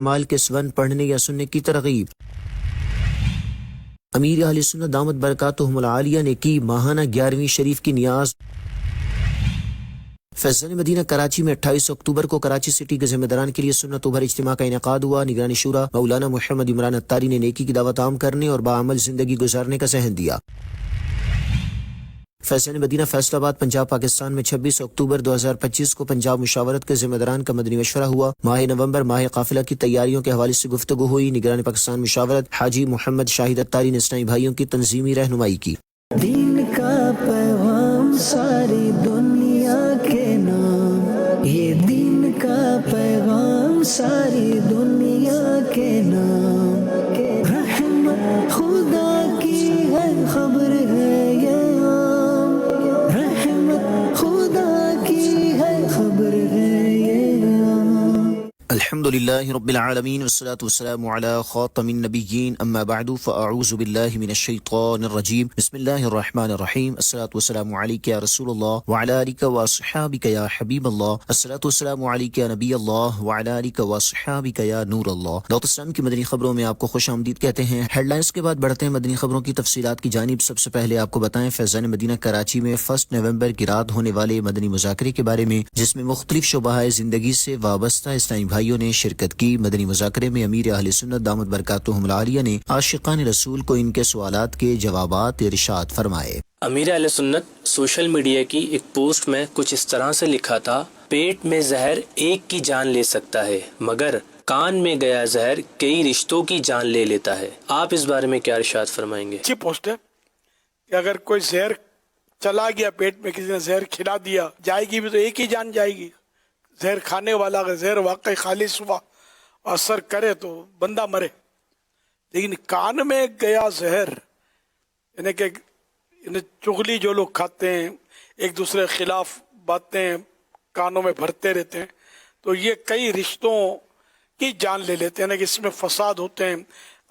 مال کے سون پڑھنے یا سننے کی ترغیب۔ امیر اہل سنت دامت برکاتہم العالیہ نے کی ماہانہ 11ویں شریف کی نیاز۔ فیضان مدینہ کراچی میں 28 اکتوبر کو کراچی سٹی کے ذمہ داران کے لیے سنت و بھر اجتماع کا انعقاد ہوا۔ نگران شورا مولانا محمد عمران اتاری نے نیکی کی دعوت عام کرنے اور باعمل زندگی گزارنے کا ذہن دیا۔ فیضان مدینہ فیصل آباد پنجاب پاکستان میں 26 اکتوبر 2025 کو پنجاب مشاورت کے ذمہ داران کا مدنی مشورہ ہوا۔ ماہ نومبر ماہ قافلہ کی تیاریوں کے حوالے سے گفتگو ہوئی۔ نگران پاکستان مشاورت حاجی محمد شاہد اتاری نے اسلامی بھائیوں کی تنظیمی رہنمائی کی۔ دین کا پیغام ساری دنیا کے نام، یہ دین کا پیغام ساری دنیا کے نام، رحمت خدا کی ہے خبر ہے یہ عام، رحمت خدا کی ہے خبر ہے یہ عام۔ الحمدللہ رب العالمین والصلاة والسلام علی خاتم النبیین اما بعد فاعوذ باللہ من الشیطان الرجیم بسم اللہ الرحمن الرحیم الصلاة والسلام علیک یا رسول اللہ وعلی آلک واصحابک یا حبیب اللہ الصلاة والسلام علیک یا نبی اللہ وعلی آلک واصحابک یا نور اللہ۔ دعوت اسلام کی مدنی خبروں میں آپ کو خوش آمدید کہتے ہیں۔ ہیڈ لائنز کے بعد بڑھتے ہیں مدنی خبروں کی تفصیلات کی جانب۔ سب سے پہلے آپ کو بتائیں فیضان مدینہ کراچی میں 1 نومبر کی رات ہونے والے مدنی مذاکرے کے بارے میں، جس میں مختلف شعبہ زندگی سے وابستہ اسلامی بھائیوں نے شرکت کی۔ مدنی مذاکرے میں امیر اہل سنت دامت برکاتہم العالیہ نے عاشقان رسول کو ان کے سوالات کے جوابات ارشاد فرمائے۔ امیر اہل سنت سوشل میڈیا کی ایک پوسٹ میں کچھ اس طرح سے لکھا تھا: پیٹ میں زہر ایک کی جان لے سکتا ہے، مگر کان میں گیا زہر کئی رشتوں کی جان لے لیتا ہے۔ آپ اس بارے میں کیا ارشاد فرمائیں گے؟ اچھی پوسٹ ہے کہ اگر کوئی زہر چلا گیا پیٹ میں، کسی نے زہر کھلا دیا، جائے گی بھی تو ایک ہی جان جائے گی۔ زہر کھانے والا اگر زہر واقعی خالص ہوا اور اثر کرے تو بندہ مرے، لیکن کان میں گیا زہر، یعنی کہ چغلی جو لوگ کھاتے ہیں، ایک دوسرے کے خلاف باتیں کانوں میں بھرتے رہتے ہیں، تو یہ کئی رشتوں کی جان لے لیتے ہیں، کہ اس میں فساد ہوتے ہیں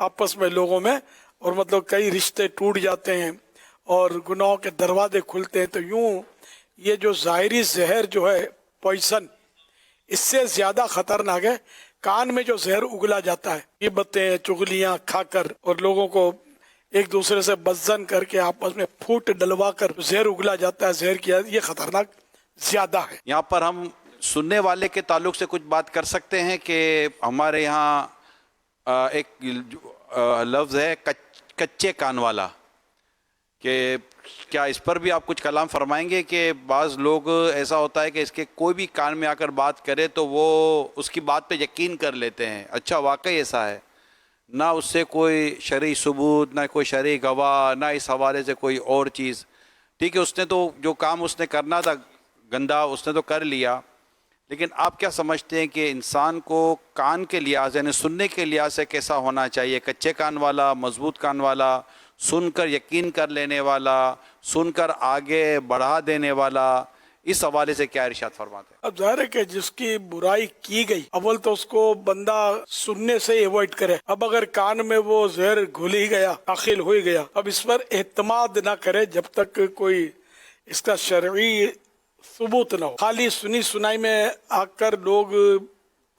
آپس میں لوگوں میں، اور مطلب کئی رشتے ٹوٹ جاتے ہیں اور گناہوں کے دروازے کھلتے ہیں۔ تو یوں یہ جو ظاہری زہر جو ہے پوائزن، اس سے زیادہ خطرناک ہے کان میں جو زہر اگلا جاتا ہے، یہ باتیں چغلیاں کھا کر اور لوگوں کو ایک دوسرے سے بدزن کر کے آپس میں پھوٹ ڈلوا کر زہر اگلا جاتا ہے، زہر کیا، یہ خطرناک زیادہ ہے۔ یہاں پر ہم سننے والے کے تعلق سے کچھ بات کر سکتے ہیں کہ ہمارے یہاں ایک لفظ ہے کچے کان والا، کہ کیا اس پر بھی آپ کچھ کلام فرمائیں گے؟ کہ بعض لوگ ایسا ہوتا ہے کہ اس کے کوئی بھی کان میں آ کر بات کرے تو وہ اس کی بات پہ یقین کر لیتے ہیں۔ اچھا، واقعی ایسا ہے؟ نہ اس سے کوئی شرعی ثبوت، نہ کوئی شرعی گواہ، نہ اس حوالے سے کوئی اور چیز۔ ٹھیک ہے، اس نے تو جو کام اس نے کرنا تھا گندا اس نے تو کر لیا، لیکن آپ کیا سمجھتے ہیں کہ انسان کو کان کے لحاظ یعنی سننے کے لحاظ سے کیسا ہونا چاہیے؟ کچے کان والا، مضبوط کان والا، سن کر یقین کر لینے والا، سن کر آگے بڑھا دینے والا، اس حوالے سے کیا ارشاد فرماتے ہیں؟ اب ظاہر ہے کہ جس کی برائی کی گئی، اول تو اس کو بندہ سننے سے ایوائڈ کرے۔ اب اگر کان میں وہ زہر گھل ہی گیا، داخل ہو ہی گیا، اب اس پر اعتماد نہ کرے جب تک کوئی اس کا شرعی ثبوت نہ ہو۔ خالی سنی سنائی میں آ کر لوگ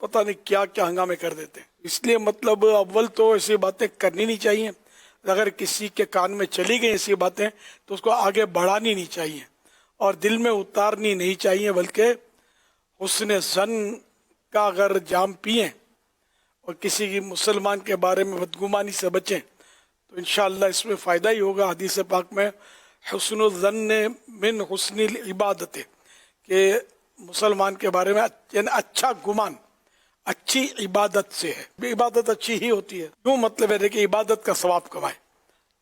پتہ نہیں کیا کیا ہنگامے کر دیتے ہیں۔ اس لیے مطلب اول تو ایسی باتیں کرنی نہیں چاہیے۔ اگر کسی کے کان میں چلی گئی ایسی باتیں تو اس کو آگے بڑھانی نہیں چاہیے اور دل میں اتارنی نہیں چاہیے، بلکہ حسن ظن کا اگر جام پئیں اور کسی کی مسلمان کے بارے میں بدگمانی سے بچیں تو انشاءاللہ اس میں فائدہ ہی ہوگا۔ حدیث پاک میں حسن الظن من حسن العبادت، کہ مسلمان کے بارے میں یعنی اچھا گمان اچھی عبادت سے ہے، عبادت اچھی ہی ہوتی ہے، کیوں مطلب ہے کہ عبادت کا ثواب کمائے،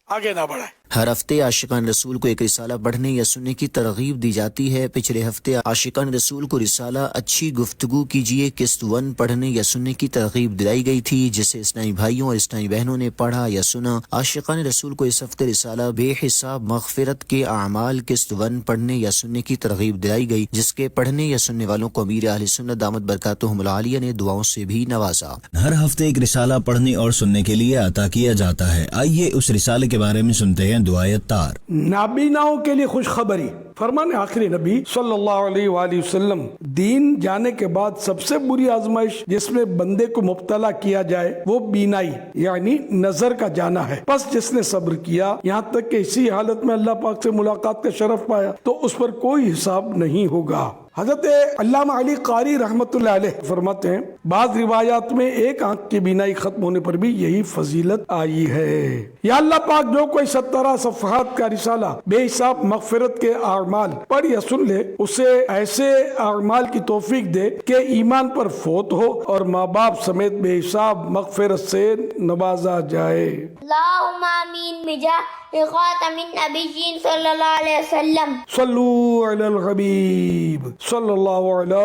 آگے نہ بڑھائے۔ ہر ہفتے عاشقان رسول کو ایک رسالہ پڑھنے یا سننے کی ترغیب دی جاتی ہے۔ پچھلے ہفتے عاشقان رسول کو رسالہ اچھی گفتگو کیجیے قسط 1 پڑھنے یا سننے کی ترغیب دلائی گئی تھی، جسے اسلامی بھائیوں اور اسلامی بہنوں نے پڑھا یا سنا۔ عاشقان رسول کو اس ہفتے رسالہ بے حساب مغفرت کے اعمال قسط 1 پڑھنے یا سننے کی ترغیب دلائی گئی، جس کے پڑھنے یا سننے والوں کو امیر اہل سنت دامت برکاتہم العالیہ نے دعاؤں سے بھی نوازا۔ ہر ہفتے ایک رسالہ پڑھنے اور سننے کے لیے عطا کیا جاتا ہے۔ آئیے اس رسالے کے بارے میں سنتے ہیں ہیں دعائے اتار۔ نابیناؤں کے لیے خوشخبری۔ فرمان آخری نبی صلی اللہ علیہ وآلہ وسلم، دین جانے کے بعد سب سے بری آزمائش جس میں بندے کو مبتلا کیا جائے وہ بینائی یعنی نظر کا جانا ہے۔ پس جس نے صبر کیا یہاں تک کہ اسی حالت میں اللہ پاک سے ملاقات کا شرف پایا تو اس پر کوئی حساب نہیں ہوگا۔ حضرت علامہ علی قاری رحمۃ اللہ علیہ فرماتے ہیں بعض روایات میں ایک آنکھ کی بینائی ختم ہونے پر بھی یہی فضیلت آئی ہے۔ یا اللہ پاک جو کوئی 17 صفحات کا رسالہ بے حساب مغفرت کے اعمال پڑھ یا سن لے اسے ایسے اعمال کی توفیق دے کہ ایمان پر فوت ہو اور ماں باپ سمیت بے حساب مغفرت سے نوازا جائے۔ اللہم آمین بجاہ خاتم النبیین صلی اللہ علیہ وسلم۔ صلو علی الحبیب صلی اللہ علی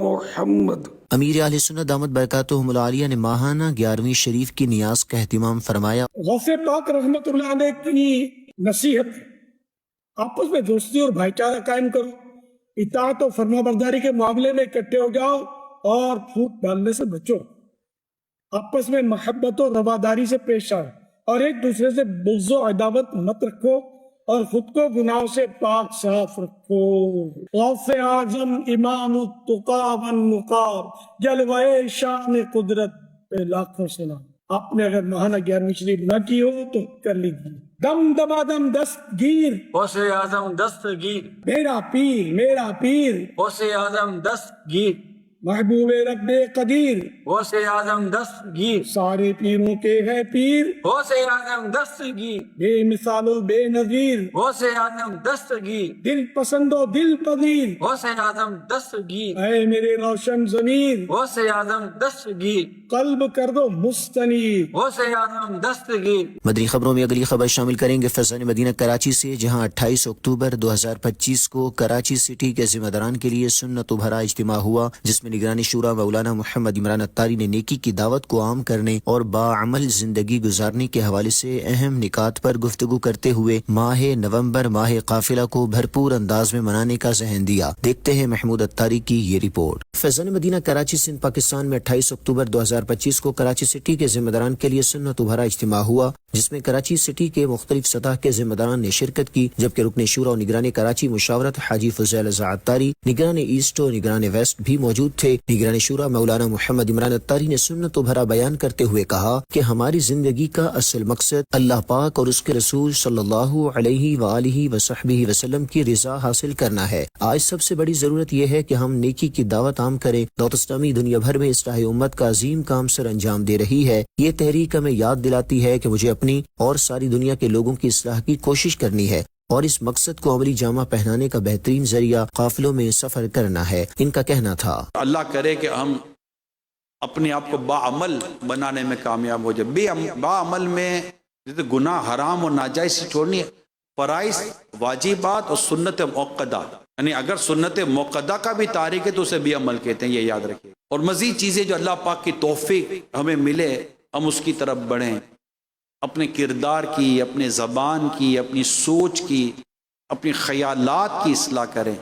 محمد۔ امیر اہل سنت دامت برکاتہم العالیہ نے ماہانہ 11ویں شریف کی نیاز کا اہتمام فرمایا۔ غوث پاک رحمت اللہ علیہ کی نصیحت، آپس میں دوستی اور بھائی چارہ قائم کرو، اطاعت و فرما برداری کے معاملے میں اکٹھے ہو جاؤ اور پھوٹ ڈالنے سے بچو، آپس میں محبت و رواداری سے پیش آؤ اور ایک دوسرے سے بغض و عداوت مت رکھو اور خود کو گناہوں سے پاک صاف رکھو۔ غوث اعظم امام التقا والنقاب، جلوہ شان قدرت پہ لاکھوں سلام۔ آپ نے اگر ماہانہ 11ویں شریف نہ کی ہو تو کر لیجیے۔ دم دمادم دستگیر، غوث اعظم دستگیر، میرا پیر غوث اعظم دستگیر، محبوب رب قدیر، غوث اعظم دستگیر، سارے پیروں کے ہے پیر، غوث اعظم دستگیر، بے مثال و بے نظیر، غوث اعظم دستگیر، دل پسند و دل پذیر، غوث اعظم دستگیر، اے میرے روشن ضمیر، غوث اعظم دستگیر، قلب کر دو مستنیر۔ غوث اعظم دستگیر۔ مدنی خبروں میں اگلی خبر شامل کریں گے فیضان مدینہ کراچی سے، جہاں 28 اکتوبر 2025 کو کراچی سٹی کے ذمہ داران کے لیے سنت و بھرا اجتماع ہوا، جس میں نگران شورا مولانا محمد عمران اتاری نے نیکی کی دعوت کو عام کرنے اور باعمل زندگی گزارنے کے حوالے سے اہم نکات پر گفتگو کرتے ہوئے ماہ نومبر ماہ قافلہ کو بھرپور انداز میں منانے کا ذہن دیا۔ دیکھتے ہیں محمود اتاری کی یہ رپورٹ۔ فیضان مدینہ کراچی سندھ پاکستان میں 28 اکتوبر 2025 کو کراچی سٹی کے ذمہ داران کے لیے سنت و بھرا اجتماع ہوا، جس میں کراچی سٹی کے مختلف سطح کے ذمہ داران نے شرکت کی، جبکہ رکن شورا و نگران کراچی مشاورت حاجی فضیل رضا اتاری، نگران ایسٹ و نگران ویسٹ بھی موجود تھے۔ نگران شورا مولانا محمد عمران اتاری نے سنت و بھرا بیان کرتے ہوئے کہا کہ ہماری زندگی کا اصل مقصد اللہ پاک اور اس کے رسول صلی اللہ علیہ وآلہ وصحبہ وسلم کی رضا حاصل کرنا ہے۔ آج سب سے بڑی ضرورت یہ ہے کہ ہم نیکی کی دعوت عام کریں۔ دعوت اسلامی دنیا بھر میں اصلاح امت کا عظیم کام سر انجام دے رہی ہے۔ یہ تحریک ہمیں یاد دلاتی ہے کہ مجھے اپنی اور ساری دنیا کے لوگوں کی اصلاح کی کوشش کرنی ہے، اور اس مقصد کو عملی جامہ پہنانے کا بہترین ذریعہ قافلوں میں سفر کرنا ہے۔ ان کا کہنا تھا، اللہ کرے کہ ہم اپنے آپ کو باعمل بنانے میں کامیاب ہو جائے۔ باعمل میں گناہ حرام اور ناجائز سے چھوڑنی ہے، فرائض واجبات اور سنت موقدہ، یعنی اگر سنت موقدہ کا بھی تاریخ ہے تو اسے بھی عمل کہتے ہیں، یہ یاد رکھیے۔ اور مزید چیزیں جو اللہ پاک کی توفیق ہمیں ملے ہم اس کی طرف بڑھیں، اپنے کردار کی، اپنے زبان کی، اپنی سوچ کی، اپنی خیالات کی اصلاح کریں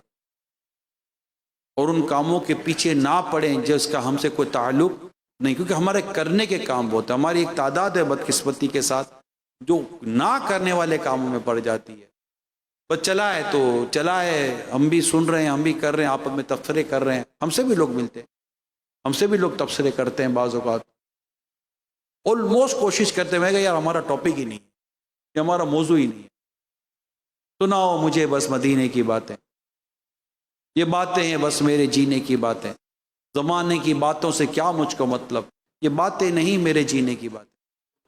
اور ان کاموں کے پیچھے نہ پڑیں جس کا ہم سے کوئی تعلق نہیں، کیونکہ ہمارے کرنے کے کام بہت ہیں۔ ہماری ایک تعداد ہے بدقسمتی کے ساتھ جو نہ کرنے والے کاموں میں پڑ جاتی ہے۔ بس چلا ہے تو چلا ہے، ہم بھی سن رہے ہیں، ہم بھی کر رہے ہیں، آپس میں تبصرے کر رہے ہیں، ہم سے بھی لوگ ملتے ہیں، ہم سے بھی لوگ تبصرے کرتے ہیں، بعض اوقات آلموسٹ کوشش کرتے ہیں کہ یار ہمارا ٹاپک ہی نہیں ہے، یہ ہمارا موضوع ہی نہیں ہے، سناؤ مجھے بس مدینے کی باتیں، یہ باتیں ہیں بس میرے جینے کی باتیں، زمانے کی باتوں سے کیا مجھ کو مطلب، یہ باتیں نہیں میرے جینے کی باتیں۔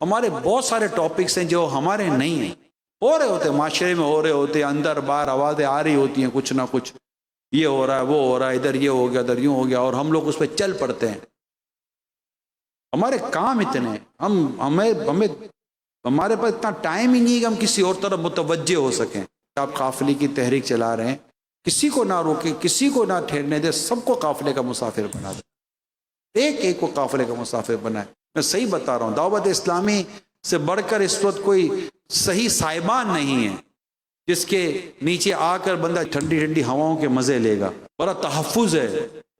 ہمارے بہت سارے ٹاپکس ہیں جو ہمارے نہیں ہیں، ہو رہے ہوتے معاشرے میں، ہو رہے ہوتے اندر باہر آوازیں آ رہی ہوتی ہیں، کچھ نہ کچھ یہ ہو رہا ہے، وہ ہو رہا ہے، ادھر یہ ہو گیا، ادھر یوں ہو گیا، اور ہم لوگ اس پہ چل پڑتے ہیں۔ ہمارے کام اتنے ہیں، ہمیں ہمارے پاس اتنا ٹائم ہی نہیں ہے کہ ہم کسی اور طرف متوجہ ہو سکیں۔ آپ قافلے کی تحریک چلا رہے ہیں، کسی کو نہ روکے، کسی کو نہ ٹھہرنے دے، سب کو قافلے کا مسافر بنا دے، ایک ایک کو قافلے کا مسافر بنائے۔ میں صحیح بتا رہا ہوں، دعوت اسلامی سے بڑھ کر اس وقت کوئی صحیح صاحبان نہیں ہے جس کے نیچے آ کر بندہ ٹھنڈی ٹھنڈی ہواؤں کے مزے لے گا۔ بڑا تحفظ ہے،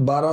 12,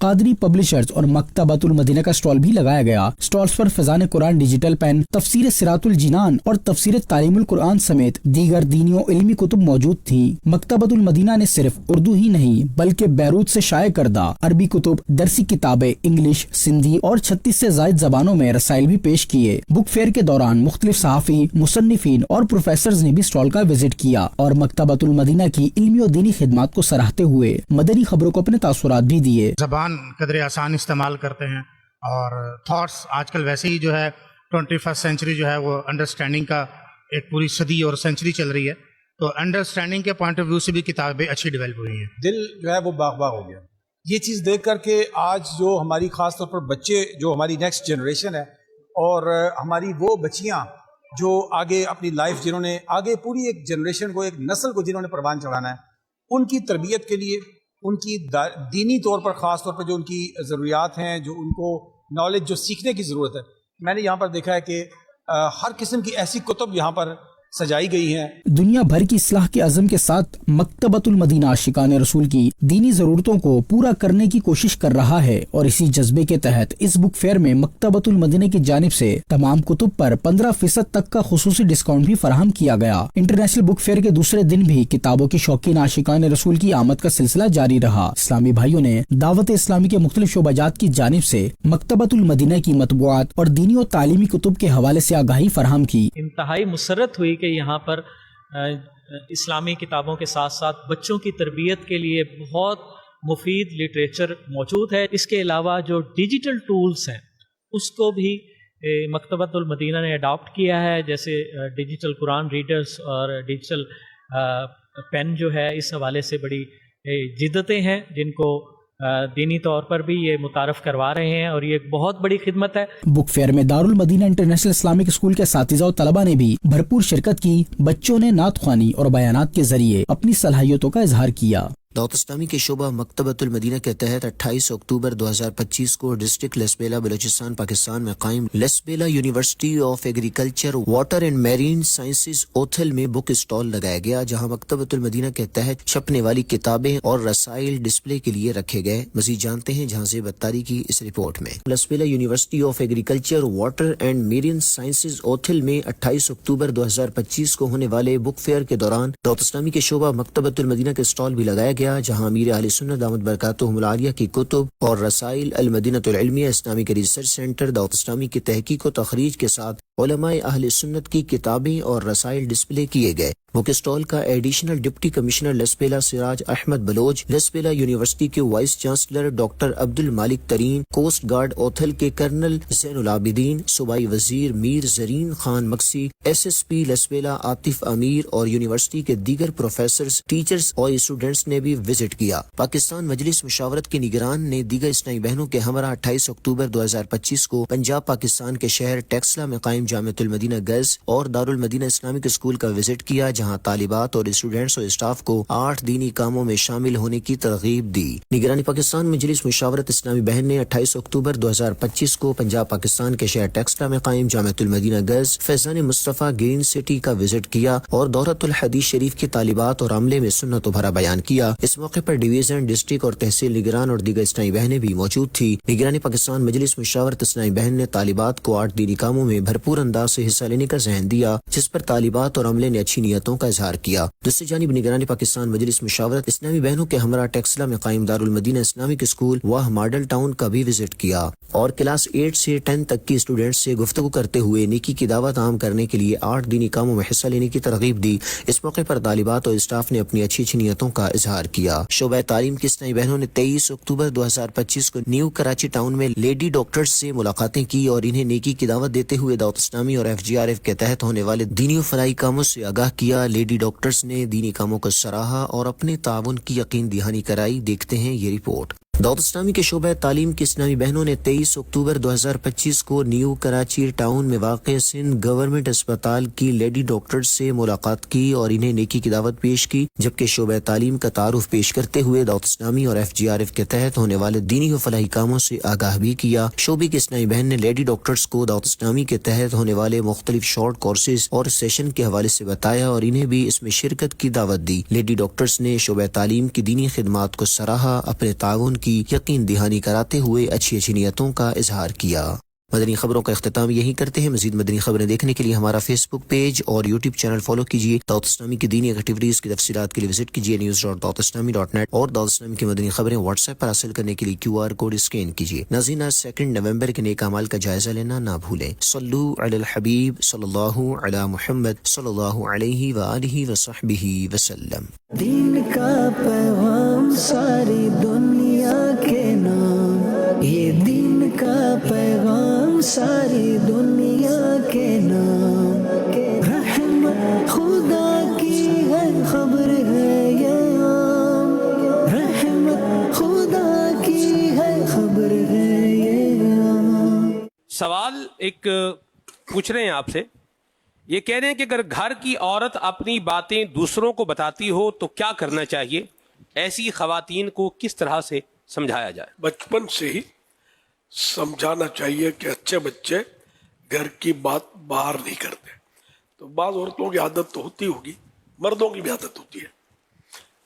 قادری پبلشرز اور مکتبۃ المدینہ کا اسٹال بھی لگایا گیا۔ اسٹالز پر فیضان قرآن ڈیجیٹل پین، تفسیر صراط الجنان اور تفسیر تعلیم القرآن سمیت دیگر دینی و علمی کتب موجود تھی۔ مکتبۃ المدینہ نے صرف اردو ہی نہیں بلکہ بیروت سے شائع کردہ عربی کتب، درسی کتابیں، انگلش، سندھی اور 36 سے زائد زبانوں میں رسائل بھی پیش کیے۔ بک فیئر کے دوران مختلف صحافی، مصنفین اور پروفیسرز نے بھی اسٹال کا وزٹ کیا اور مکتبۃ المدینہ کی علمی و دینی خدمات کو سراہتے ہوئے مدنی خبروں کو اپنے تاثرات بھی دیے۔ زبان قدر آسان استعمال کرتے ہیں اور تھاٹس آج کل ویسے ہی جو ہے 21 سینچری جو ہے وہ انڈرسٹینڈنگ کا ایک پوری صدی اور سینچری چل رہی ہے، تو انڈرسٹینڈنگ کے پوائنٹ آف ویو سے بھی کتابیں اچھی ڈیولپ ہوئی ہیں۔ دل جو ہے وہ باغ باغ ہو گیا یہ چیز دیکھ کر کہ آج جو ہماری خاص طور پر بچے، جو ہماری نیکسٹ جنریشن ہے اور ہماری وہ بچیاں جو آگے اپنی لائف، جنہوں نے آگے پوری ایک جنریشن کو، ایک نسل کو جنہوں نے پروان چڑھانا ہے، ان کی تربیت کے لیے، ان کی دینی طور پر خاص طور پر جو ان کی ضروریات ہیں، جو ان کو نالج جو سیکھنے کی ضرورت ہے، میں نے یہاں پر دیکھا ہے کہ ہر قسم کی ایسی کتب یہاں پر سجائی گئی ہیں۔ دنیا بھر کی اصلاح کے عزم کے ساتھ مکتبۃ المدینہ عاشقان رسول کی دینی ضرورتوں کو پورا کرنے کی کوشش کر رہا ہے، اور اسی جذبے کے تحت اس بک فیئر میں مکتبۃ المدینہ کی جانب سے تمام کتب پر 15% تک کا خصوصی ڈسکاؤنٹ بھی فراہم کیا گیا۔ انٹرنیشنل بک فیئر کے دوسرے دن بھی کتابوں کے شوقین عاشقان رسول کی آمد کا سلسلہ جاری رہا۔ اسلامی بھائیوں نے دعوت اسلامی کے مختلف شعبہ جات کی جانب سے مکتبۃ المدینہ کی مطبوعات اور دینی و تعلیمی کتب کے حوالے سے آگاہی فراہم کی۔ انتہائی مسرت ہوئی کہ یہاں پر اسلامی کتابوں کے ساتھ ساتھ بچوں کی تربیت کے لیے بہت مفید لٹریچر موجود ہے۔ اس کے علاوہ جو ڈیجیٹل ٹولز ہیں اس کو بھی مکتبۃ المدینہ نے اڈاپٹ کیا ہے، جیسے ڈیجیٹل قرآن ریڈرز اور ڈیجیٹل پین جو ہے، اس حوالے سے بڑی جدتیں ہیں جن کو دینی طور پر بھی یہ متعارف کروا رہے ہیں، اور یہ ایک بہت بڑی خدمت ہے۔ بک فیئر میں دارالمدینہ انٹرنیشنل اسلامک اسکول کے اساتذہ و طلباء نے بھی بھرپور شرکت کی۔ بچوں نے نعت خوانی اور بیانات کے ذریعے اپنی صلاحیتوں کا اظہار کیا۔ دعوت اسلامی کے شعبہ مکتبۃ المدینہ کے تحت 28 اکتوبر 2025 کو ڈسٹرکٹ لسبیلا بلوچستان پاکستان میں قائم Lasbela University of Agriculture, Water and Marine Sciences Uthal میں بک اسٹال لگایا گیا، جہاں مکتبۃ المدینہ کے تحت چھپنے والی کتابیں اور رسائل ڈسپلے کے لیے رکھے گئے۔ مزید جانتے ہیں جہاں سے بتاری کی اس رپورٹ میں۔ Lasbela University of Agriculture, Water and Marine Sciences Uthal میں 28 اکتوبر 2025 کو ہونے والے بک فیئر کے دوران دعوت اسلامی کے شعبہ مکتبۃ المدینہ کے اسٹال بھی لگایا گیا، جہاں امیر اہل سنت دامت برکاتہم العالیہ کی کتب اور رسائل، المدینہ العلمیہ اسلامک ریسرچ سینٹر دعوت اسلامی کی تحقیق و تخریج کے ساتھ علماء اہل سنت کی کتابیں اور رسائل ڈسپلے کیے گئے۔ بک اسٹال کا ایڈیشنل ڈپٹی کمشنر لسبیلا سراج احمد بلوچ، لسبیلا یونیورسٹی کے وائس چانسلر ڈاکٹر عبد المالک ترین، کوسٹ گارڈ اوتھل کے کرنل زین العابدین، صوبائی وزیر میر زرین خان مکسی، SSP لسبیلا عاطف امیر اور یونیورسٹی کے دیگر پروفیسرز، ٹیچرز اور اسٹوڈنٹس نے بھی وزٹ کیا۔ پاکستان مجلس مشاورت کے نگران نے دیگر اسلامی بہنوں کے ہمراہ 28 اکتوبر 2025 کو پنجاب پاکستان کے شہر ٹیکسلا میں قائم جامعۃ المدینہ گرلز اور دارالمدینہ اسلامک اسکول کا وزٹ کیا، جہاں طالبات اور اسٹوڈنٹس اور اسٹاف کو 8 دینی کاموں میں شامل ہونے کی ترغیب دی۔ نگرانی پاکستان مجلس مشاورت اسلامی بہن نے 28 اکتوبر 2025 کو پنجاب پاکستان کے شہر ٹیکسلا میں قائم جامعۃ المدینہ گرلز فیضان مصطفیٰ گرین سٹی کا وزٹ کیا اور دورۃ الحدیث شریف کی طالبات اور عملے میں سنت و بھرا بیان کیا۔ اس موقع پر ڈویژن، ڈسٹرکٹ اور تحصیل نگران اور دیگر اسلامی بہنیں بھی موجود تھی۔ نگرانی پاکستان مجلس مشاورت اسلامی بہن نے طالبات کو 8 دینی کاموں میں بھرپور انداز سے حصہ لینے کا ذہن دیا، جس پر طالبات اور عملے نے اچھی نیتوں کا اظہار کیا۔ دوسری جانب نگرانی پاکستان مجلس مشاورت اسلامی بہنوں کے ہمراہ ٹیکسلا میں قائم دارالمدینہ اسلامک اسکول و ماڈل ٹاؤن کا بھی وزٹ کیا اور کلاس 8 سے 10 تک کی اسٹوڈنٹس سے گفتگو کرتے ہوئے نیکی کی دعوت عام کرنے کے لیے 8 دینی کاموں میں حصہ لینے کی ترغیب دی۔ اس موقع پر طالبات اور اسٹاف نے اپنی اچھی نیتوں کا اظہار کیا۔ شعبہ تعلیم کی اسلامی بہنوں نے 23 اکتوبر 2025 کو نیو کراچی ٹاؤن میں لیڈی ڈاکٹرز سے ملاقاتیں کی اور انہیں نیکی کی دعوت دیتے ہوئے دعوت اسلامی اور FGRF کے تحت ہونے والے دینی و فلاحی کاموں سے آگاہ کیا۔ لیڈی ڈاکٹرز نے دینی کاموں کو سراہا اور اپنے تعاون کی یقین دہانی کرائی۔ دیکھتے ہیں یہ رپورٹ۔ دعوت اسلامی کے شعبہ تعلیم کی اسلامی بہنوں نے 23 اکتوبر 2025 کو نیو کراچی ٹاؤن میں واقع سندھ گورنمنٹ اسپتال کی لیڈی ڈاکٹر سے ملاقات کی اور انہیں نیکی کی دعوت پیش کی، جبکہ شعبہ تعلیم کا تعارف پیش کرتے ہوئے دعوت اسلامی اور FGRF کے تحت ہونے والے دینی و فلاحی کاموں سے آگاہ بھی کیا۔ شعبے کی اسلامی بہن نے لیڈی ڈاکٹرز کو دعوت اسلامی کے تحت ہونے والے مختلف شارٹ کورسز اور سیشن کے حوالے سے بتایا اور بخاری نے بھی اس میں شرکت کی دعوت دی۔ لیڈی ڈاکٹرز نے شعبہ تعلیم کی دینی خدمات کو سراہا، اپنے تعاون کی یقین دہانی کراتے ہوئے اچھی نیتوں کا اظہار کیا۔ مدنی خبروں کا اختتام یہی کرتے ہیں۔ مزید مدنی خبریں دیکھنے کے لیے ہمارا فیس بک پیج اور یوٹیوب چینل فالو کیجیے۔ دعوت اسلامی کی دینی ایکٹیویٹیز کی تفصیلات کے لیے وزٹ کیجیے news.dawatislami.net اور دعوت اسلامی کی مدنی خبریں واٹس ایپ پر حاصل کرنے کے لیے QR کوڈ اسکین کیجیے۔ ناظرین، 2 نومبر کے نیک اعمال کا جائزہ لینا نہ بھولیں۔ صلو علی الحبیب صلی اللہ علی محمد صلی اللہ علیہ وآلہ وصحبہ وسلم۔ دین کا پیغام ساری دنیا کے نام، یہ دین کا پیغام ساری دنیا کے نام، رحمت خدا کی ہے خبر ہے یہ عام، رحمت خدا کی ہے خبر ہے یہ عام۔ سوال ایک پوچھ رہے ہیں آپ سے، یہ کہہ رہے ہیں کہ اگر گھر کی عورت اپنی باتیں دوسروں کو بتاتی ہو تو کیا کرنا چاہیے؟ ایسی خواتین کو کس طرح سے سمجھایا جائے؟ بچپن سے ہی سمجھانا چاہیے کہ اچھے بچے گھر کی بات باہر نہیں کرتے۔ تو بعض عورتوں کی عادت تو ہوتی ہوگی، مردوں کی بھی عادت ہوتی ہے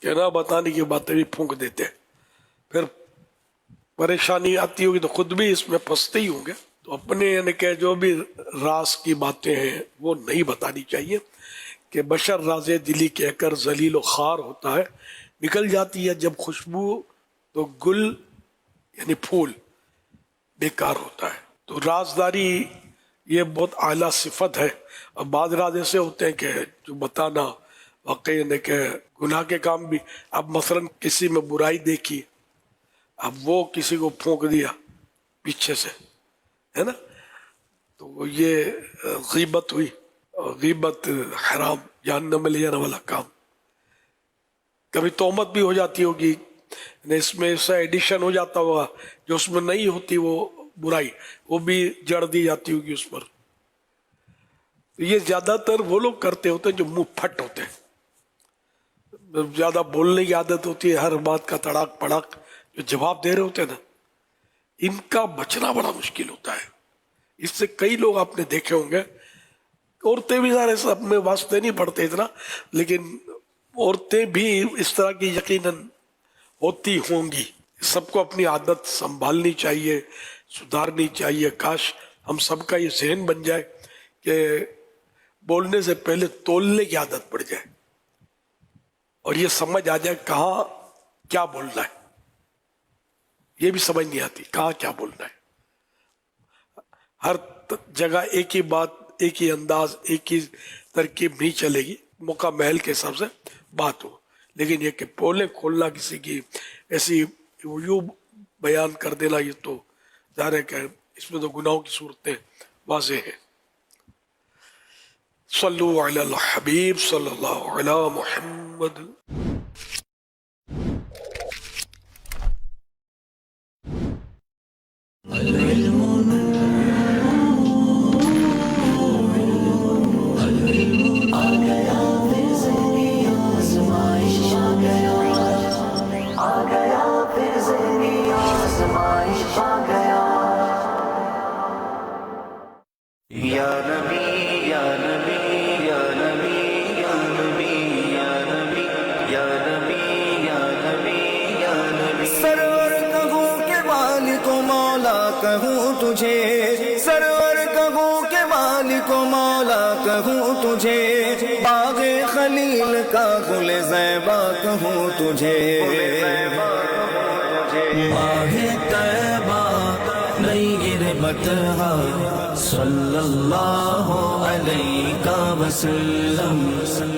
کہ نہ بتانے کی باتیں بھی پھونک دیتے ہیں، پھر پریشانی آتی ہوگی تو خود بھی اس میں پھنستے ہی ہوں گے۔ تو اپنے یعنی کہ جو بھی راز کی باتیں ہیں وہ نہیں بتانی چاہیے، کہ بشر راز دلی کہہ کر ذلیل و خوار ہوتا ہے، نکل جاتی ہے جب خوشبو تو گل یعنی پھول بیکار ہوتا ہے۔ تو رازداری یہ بہت اعلیٰ صفت ہے۔ اب بعض راز ایسے ہوتے ہیں کہ جو بتانا واقعی یعنی کہ گناہ کے کام بھی، اب مثلا کسی میں برائی دیکھی، اب وہ کسی کو پھونک دیا پیچھے سے، ہے نا، تو یہ غیبت ہوئی، اور غیبت حرام جہنم میں لے جانے والا کام۔ کبھی تہمت بھی ہو جاتی ہوگی، اس میں ایسا ایڈیشن ہو جاتا ہوگا جو اس میں نہیں ہوتی، وہ برائی وہ بھی جڑ دی جاتی ہوگی اس پر۔ یہ زیادہ تر وہ لوگ کرتے ہوتے ہیں جو منہ پھٹ ہوتے ہیں، زیادہ بولنے کی عادت ہوتی ہے، ہر بات کا تڑاک پڑاک جو جواب دے رہے ہوتے ہیں نا، ان کا بچنا بڑا مشکل ہوتا ہے۔ اس سے کئی لوگ آپ نے دیکھے ہوں گے، عورتیں بھی سارے سب میں واسطے نہیں پڑتے اتنا، لیکن عورتیں بھی اس طرح کی یقیناً ہوتی ہوں گی۔ سب کو اپنی عادت سنبھالنی چاہیے، سدھارنی چاہیے۔ کاش ہم سب کا یہ ذہن بن جائے کہ بولنے سے پہلے تولنے کی عادت پڑ جائے، اور یہ سمجھ آ جائے کہاں کیا بولنا ہے۔ یہ بھی سمجھ نہیں آتی کہاں کیا بولنا ہے۔ ہر جگہ ایک ہی بات، ایک ہی انداز، ایک ہی ترکیب نہیں چلے گی، موقع محل کے حساب سے بات ہو، لیکن یہ کہ پولے کھولنا کسی کی ایسی یوں بیان کر دینا، یہ تو ظاہر ہے کہ اس میں تو گناہوں کی صورتیں واضح ہیں۔ صلو علی الحبیب صلی اللہ علی محمد۔ سرور کہوں کہ مالک و مولا کہوں تجھے، باغ خلیل کا گل زیبا کہوں تجھے، ماہ طیبہ نیر بطحہ صلی اللہ علیہ وسلم،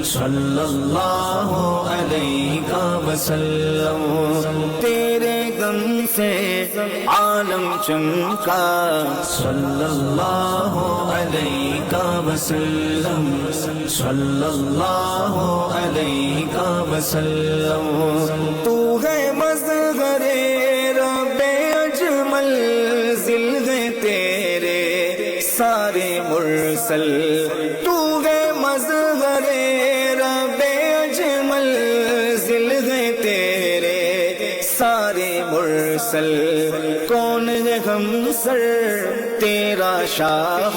صلی اللہ علیہ وسلم، تیرے غم سے عالم چمکا صلی اللہ علیہ وسلم، صلی اللہ علیہ وسلم، تو ہے مظہر رب اجمل، ذل ہے تیرے سارے مرسل، تو ہے مظہر رب اجمل، ذل ہے تیرے سارے مرسل کون ہے ہم سر تیرا شاہ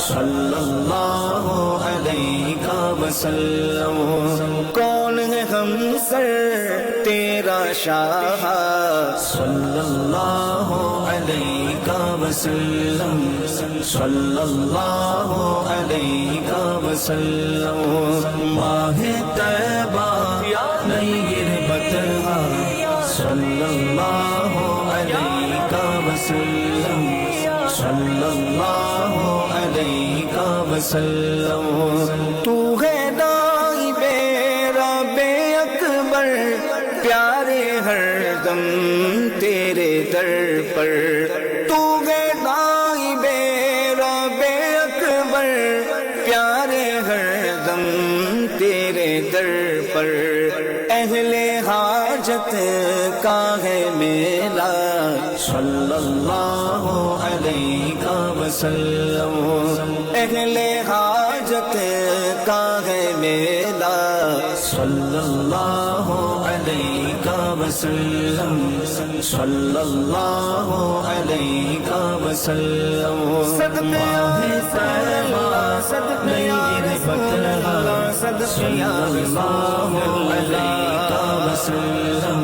صلی اللہ علیہ وسلم کون ہے ہم سر تیرا شاہ صلی اللہ علیہ وسلم صلی اللہ علیہ وسلم ماہ طیبہ نیر بطحہ صلی اللہ علیہ وسلم صلی اللہ علیہ وسلم تو ہے دائی میرا بے اکبر پیارے ہر دم تیرے در پر تو ہے دائی میرا بے اکبر پیارے ہر دم تیرے در پر اہل حاجت کا ہے میلہ صلی اللہ علیہ وسلم اہل حاجت کا ہے میلہ صلی اللہ علیہ وسلم صلی اللہ علیہ وسلم صدقے صدقے اللہ علیہ وسلم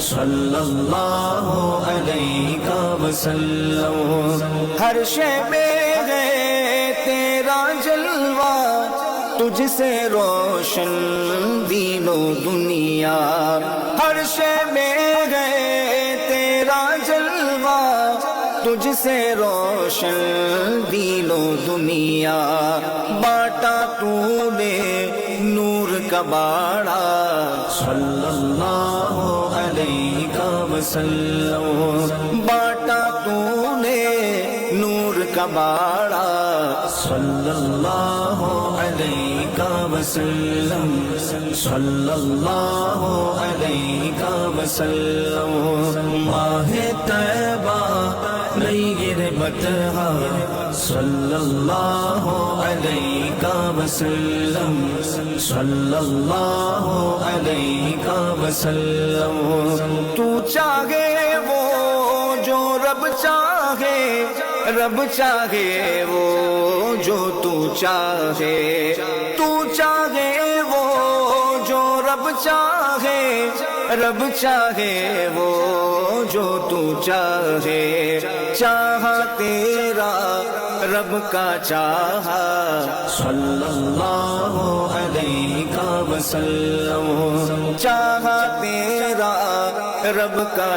صلی اللہ علیہ وسلم ہر شے میں ہے تیرا جلوہ تجھ سے روشن دین و دنیا ہر شے میں ہے تیرا جلوہ تجھ سے روشن دین و دنیا بانٹا تو نے نور کا باڑا صلی اللہ علیہ وسلم بانٹا تو نے نور کا باڑا صلی اللہ علیہ وسلم صلی اللہ علیہ وسلم ماہ طیبہ نیر بطحہ صلی اللہ علیہ وسلم صلی اللہ علیہ وسلم تو چاہے وہ جو رب چاہے رب چاہے وہ جو تو چاہے تو چاہے وہ جو رب چاہے رب چاہے وہ جو تو چاہے چاہا تیرا رب کا چاہا صلی اللہ علیہ وسلم چاہا تیرا رب کا